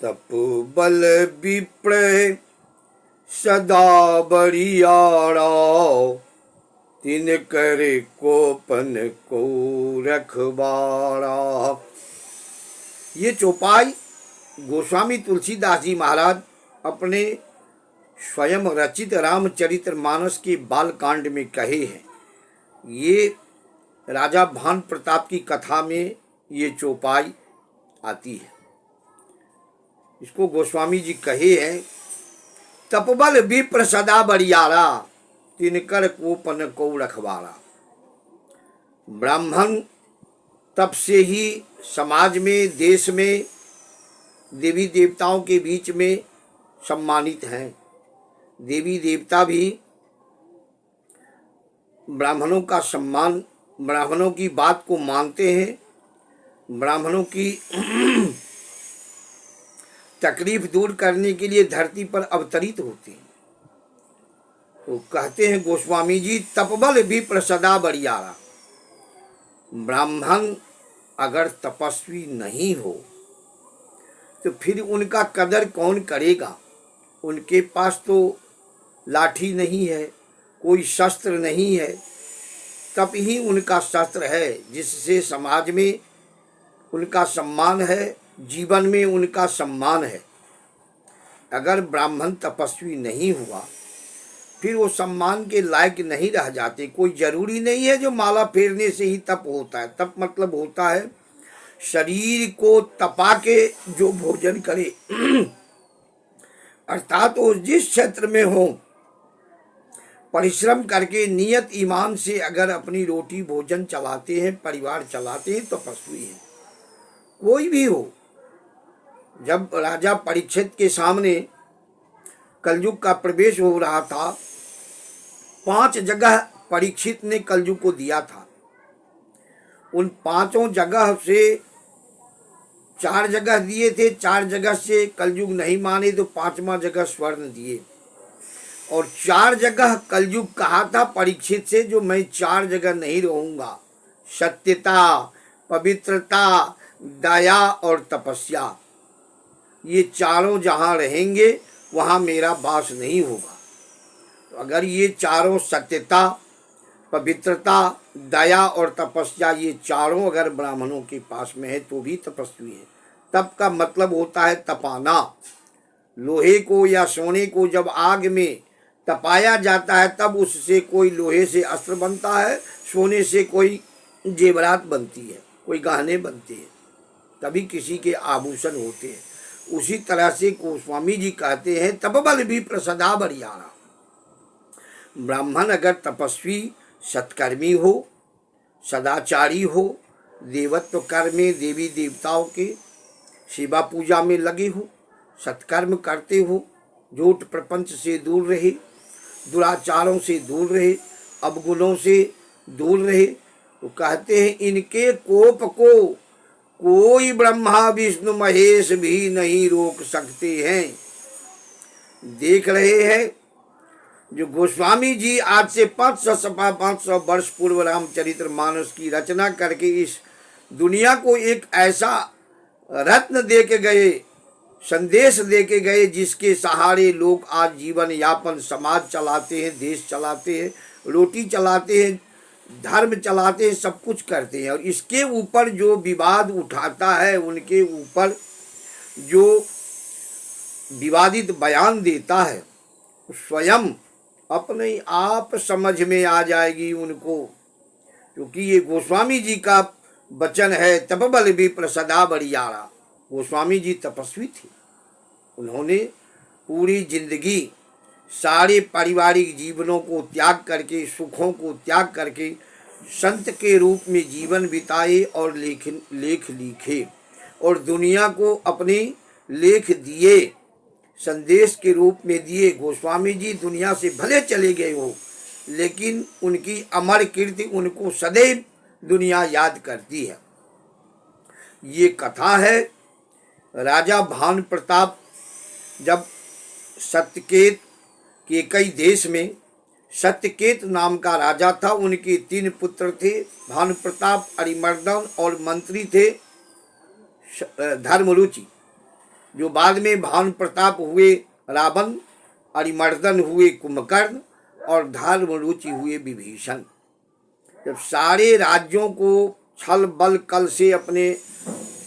तप बल विप्र सदा बड़ियारा, तिन करे कोपन को रखबारा। ये चौपाई गोस्वामी तुलसीदास जी महाराज अपने स्वयं रचित रामचरितमानस के बालकांड में कहे हैं। ये राजा भान प्रताप की कथा में ये चौपाई आती है। इसको गोस्वामी जी कहे हैं, तपबल विप्र सदा बड़ियारा, तिनकर कोपन को रखवारा। ब्राह्मण तप से ही समाज में, देश में, देवी देवताओं के बीच में सम्मानित हैं। देवी देवता भी ब्राह्मणों का सम्मान, ब्राह्मणों की बात को मानते हैं, ब्राह्मणों की तकलीफ दूर करने के लिए धरती पर अवतरित होते हैं। तो कहते हैं गोस्वामी जी, तपबल विप्र सदा बड़ियारा। ब्राह्मण अगर तपस्वी नहीं हो तो फिर उनका कदर कौन करेगा। उनके पास तो लाठी नहीं है, कोई शस्त्र नहीं है, तप ही उनका शस्त्र है जिससे समाज में उनका सम्मान है, जीवन में उनका सम्मान है। अगर ब्राह्मण तपस्वी नहीं हुआ फिर वो सम्मान के लायक नहीं रह जाते। कोई जरूरी नहीं है जो माला फेरने से ही तप होता है। तप मतलब होता है शरीर को तपा के जो भोजन करे, अर्थात वो जिस क्षेत्र में हो परिश्रम करके नियत ईमान से अगर अपनी रोटी भोजन चलाते हैं, परिवार चलाते हैं, तो तपस्वी हैं। कोई भी हो। जब राजा परीक्षित के सामने कलयुग का प्रवेश हो रहा था, 5 जगह परीक्षित ने कलयुग को दिया था। उन 5 जगह से 4 जगह दिए थे, 4 जगह से कलयुग नहीं माने तो 5वां जगह स्वर्ण दिए। और 4 जगह कलयुग कहा था परीक्षित से, जो मैं 4 जगह नहीं रहूंगा। सत्यता, पवित्रता, दया और तपस्या, ये चारों जहाँ रहेंगे वहाँ मेरा वास नहीं होगा। तो अगर ये चारों सत्यता, पवित्रता, दया और तपस्या, ये चारों अगर ब्राह्मणों के पास में है तो भी तपस्वी है। तप का मतलब होता है तपाना। लोहे को या सोने को जब आग में तपाया जाता है तब उससे कोई लोहे से अस्त्र बनता है, सोने से कोई जेवरात बनती है, कोई गहने बनते हैं, तभी किसी के आभूषण होते हैं। उसी तरह से गोस्वामी जी कहते हैं, तपबल विप्र सदा बड़ियारा। ब्राह्मण अगर तपस्वी, सत्कर्मी हो, सदाचारी हो, देवत्व कर्म में देवी देवताओं के सेवा पूजा में लगे हो, सत्कर्म करते हो, झूठ प्रपंच से दूर रहे, दुराचारों से दूर रहे, अवगुणों से दूर रहे, तो कहते हैं इनके कोप को कोई ब्रह्मा विष्णु महेश भी नहीं रोक सकते हैं। देख रहे हैं जो गोस्वामी जी आज से 500 वर्ष पूर्व रामचरितमानस की रचना करके इस दुनिया को एक ऐसा रत्न दे के गए, संदेश दे के गए, जिसके सहारे लोग आज जीवन यापन, समाज चलाते हैं, देश चलाते हैं, रोटी चलाते हैं, धर्म चलाते हैं, सब कुछ करते हैं। और इसके ऊपर जो विवाद उठाता है, उनके ऊपर जो विवादित बयान देता है, स्वयं अपने आप समझ में आ जाएगी उनको, क्योंकि ये गोस्वामी जी का वचन है, तपबल विप्र सदा बड़ियारा। गोस्वामी जी तपस्वी थे। उन्होंने पूरी जिंदगी सारे पारिवारिक जीवनों को त्याग करके, सुखों को त्याग करके संत के रूप में जीवन बिताए और लेख लिखे और दुनिया को अपने लेख दिए, संदेश के रूप में दिए। गोस्वामी जी दुनिया से भले चले गए हो, लेकिन उनकी अमर कीर्ति उनको सदैव दुनिया याद करती है। ये कथा है राजा भान प्रताप जब सत्यकेत के कई देश में सत्यकेत नाम का राजा था। उनके 3 पुत्र थे, भानु प्रताप, अरिमर्दन और मंत्री थे धर्मरुचि। जो बाद में भानु प्रताप हुए रावण, अरिमर्दन हुए कुंभकर्ण और धर्म रुचि हुए विभीषण। जब सारे राज्यों को छल बल कल से अपने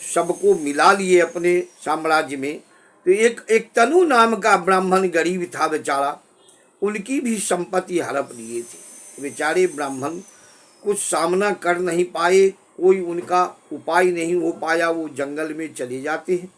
सबको मिला लिए अपने साम्राज्य में, तो एक तनु नाम का ब्राह्मण गरीब था बेचारा, उनकी भी संपत्ति हड़प लिए थे। बेचारे ब्राह्मण कुछ सामना कर नहीं पाए, कोई उनका उपाय नहीं हो पाया। वो जंगल में चले जाते हैं,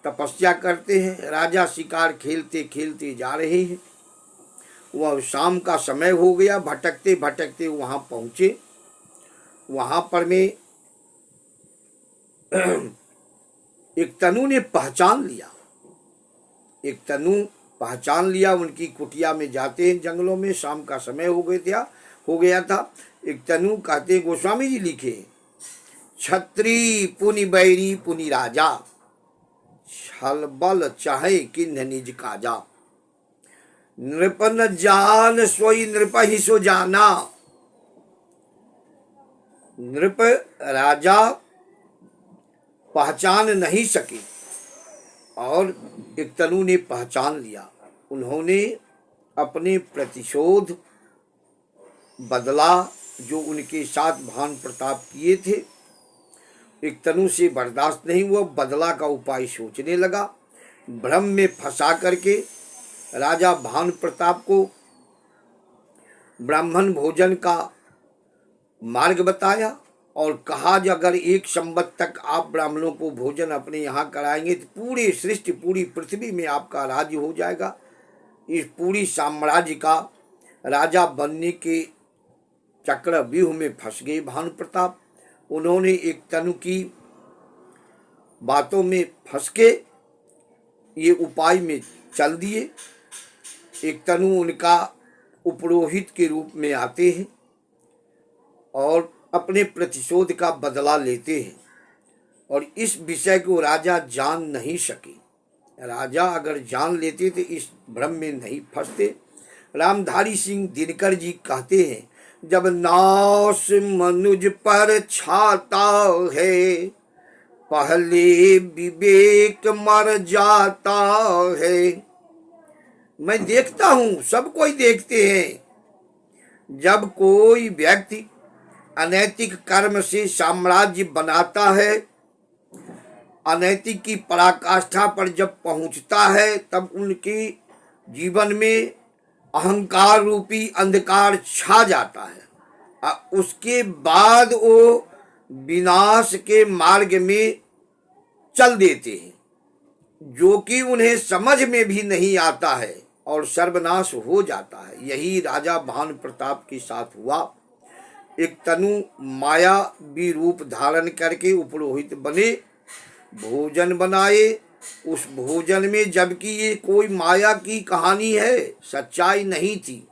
तपस्या करते हैं। राजा शिकार खेलते खेलते जा रहे हैं, वह शाम का समय हो गया। भटकते भटकते वहाँ पहुँचे। वहाँ पर में एक तनु ने पहचान लिया, एक तनु पहचान लिया। उनकी कुटिया में जाते हैं जंगलों में, शाम का समय हो गया था। एक तनु कहते गोस्वामी जी लिखे, छत्री पुनि बैरी पुनि राजा, छल बल चाहे किन्ह निज काजा। नृप न जान सोई नृप ही सो जाना। नृप राजा पहचान नहीं सके और एक तनु ने पहचान लिया। उन्होंने अपने प्रतिशोध बदला जो उनके साथ भानु प्रताप किए थे। एक तनु से बर्दाश्त नहीं हुआ, बदला का उपाय सोचने लगा। भ्रम में फंसा करके राजा भानु प्रताप को ब्राह्मण भोजन का मार्ग बताया और कहा कि अगर 1 संवत तक आप ब्राह्मणों को भोजन अपने यहाँ कराएंगे तो पूरे सृष्टि, पूरी पृथ्वी में आपका राज्य हो जाएगा। इस पूरी साम्राज्य का राजा बनने के चक्रव्यूह में फंस गए भानु प्रताप। उन्होंने एक तनु की बातों में फंस के ये उपाय में चल दिए। एक तनु उनका उपरोहित के रूप में आते हैं और अपने प्रतिशोध का बदला लेते हैं और इस विषय को राजा जान नहीं सके। राजा अगर जान लेते तो इस भ्रम में नहीं फंसते। रामधारी सिंह दिनकर जी कहते हैं, जब नाश मनुज पर छाता है, पहले विवेक मर जाता है। मैं देखता हूँ, सब कोई देखते हैं, जब कोई व्यक्ति अनैतिक कर्म से साम्राज्य बनाता है, अनैतिक की पराकाष्ठा पर जब पहुंचता है, तब उनके जीवन में अहंकार रूपी अंधकार छा जाता है। उसके बाद वो विनाश के मार्ग में चल देते हैं, जो कि उन्हें समझ में भी नहीं आता है और सर्वनाश हो जाता है। यही राजा भानु प्रताप के साथ हुआ। एक तनु मायावी रूप धारण करके उपरोहित बने, भोजन बनाए। उस भोजन में, जबकि ये कोई माया की कहानी है, सच्चाई नहीं थी,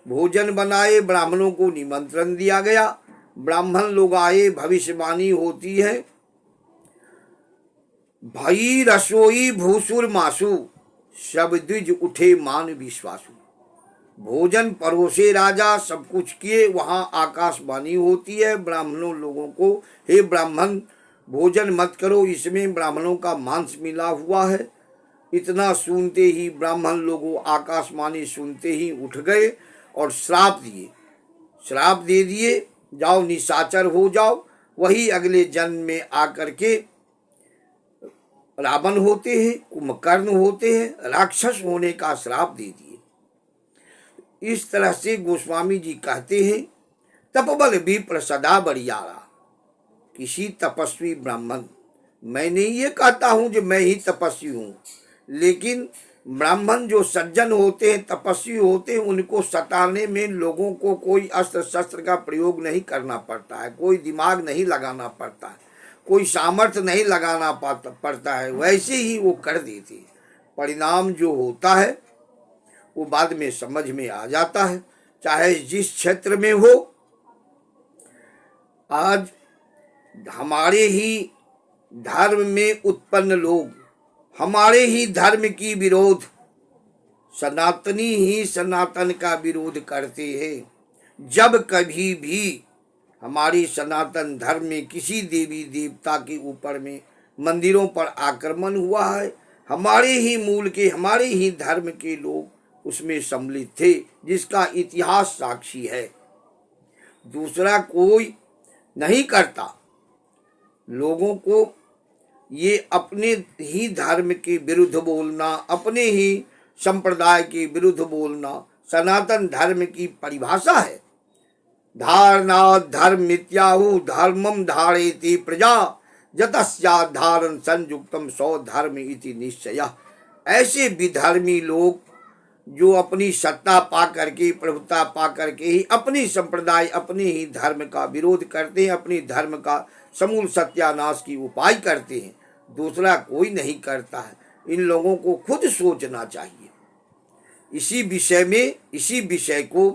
भोजन बनाए, ब्राह्मणों को निमंत्रण दिया गया। ब्राह्मण लोग आए, भविष्यवाणी होती है, भई रसोई भूसुर मासु, सब द्विज उठे मान विश्वासु। भोजन परोसे राजा, सब कुछ किए। वहाँ आकाशवाणी होती है ब्राह्मणों लोगों को, हे ब्राह्मण भोजन मत करो, इसमें ब्राह्मणों का मांस मिला हुआ है। इतना सुनते ही ब्राह्मण लोगों आकाशवाणी सुनते ही उठ गए और श्राप दिए, श्राप दे दिए, जाओ निशाचर हो जाओ। वही अगले जन्म में आकर के रावण होते हैं, कुंभकर्ण होते हैं, राक्षस होने का श्राप दे दिए। इस तरह से गोस्वामी जी कहते हैं, तपबल विप्र सदा बड़ियारा। किसी तपस्वी ब्राह्मण, मैं नहीं ये कहता हूं कि मैं ही तपस्वी हूं, लेकिन ब्राह्मण जो सज्जन होते हैं, तपस्वी होते हैं, उनको सताने में लोगों को कोई अस्त्र शस्त्र का प्रयोग नहीं करना पड़ता है, कोई दिमाग नहीं लगाना पड़ता है, कोई सामर्थ्य नहीं लगाना पड़ता है, वैसे ही वो कर देते हैं। परिणाम जो होता है वो बाद में समझ में आ जाता है, चाहे जिस क्षेत्र में हो। आज हमारे ही धर्म में उत्पन्न लोग हमारे ही धर्म की विरोध, सनातनी ही सनातन का विरोध करते हैं। जब कभी भी हमारी सनातन धर्म में किसी देवी देवता के ऊपर में मंदिरों पर आक्रमण हुआ है, हमारे ही मूल के, हमारे ही धर्म के लोग उसमें सम्मिलित थे, जिसका इतिहास साक्षी है। दूसरा कोई नहीं करता। लोगों को ये अपने ही धर्म के विरुद्ध बोलना, अपने ही संप्रदाय के विरुद्ध बोलना सनातन धर्म की परिभाषा है। धारणा धर्म मित्याहु धर्मम धारेति प्रजा जतस्याधारण संयुक्तम सौ धर्म इति निश्चय। ऐसे विधर्मी लोग जो अपनी सत्ता पा करके, प्रभुता पा करके ही अपनी संप्रदाय, अपने ही धर्म का विरोध करते हैं, अपनी धर्म का समूल सत्यानाश की उपाय करते हैं, दूसरा कोई नहीं करता है। इन लोगों को खुद सोचना चाहिए। इसी विषय को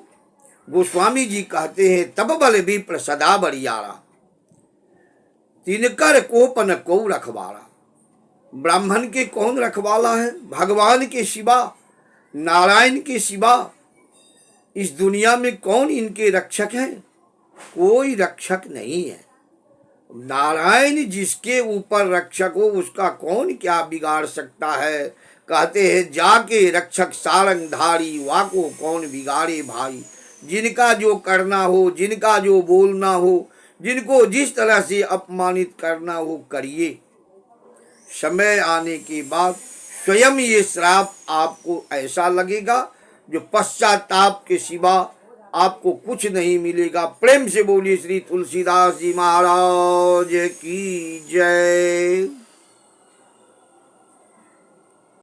गोस्वामी जी कहते हैं, तब बल भी प्रसदा बरियारा तिनकर कोपन को रखवाला। ब्राह्मण के कौन रखवाला है? भगवान के सिवा, नारायण के सिवा इस दुनिया में कौन इनके रक्षक हैं? कोई रक्षक नहीं है। नारायण जिसके ऊपर रक्षक हो उसका कौन क्या बिगाड़ सकता है। कहते हैं, जाके रक्षक सारंगधारी वाको कौन बिगाड़े भाई। जिनका जो करना हो, जिनका जो बोलना हो, जिनको जिस तरह से अपमानित करना हो करिए। समय आने के बाद स्वयं ये श्राप आपको ऐसा लगेगा जो पश्चाताप के सिवा आपको कुछ नहीं मिलेगा। प्रेम से बोलिए श्री तुलसीदास जी महाराज की जय।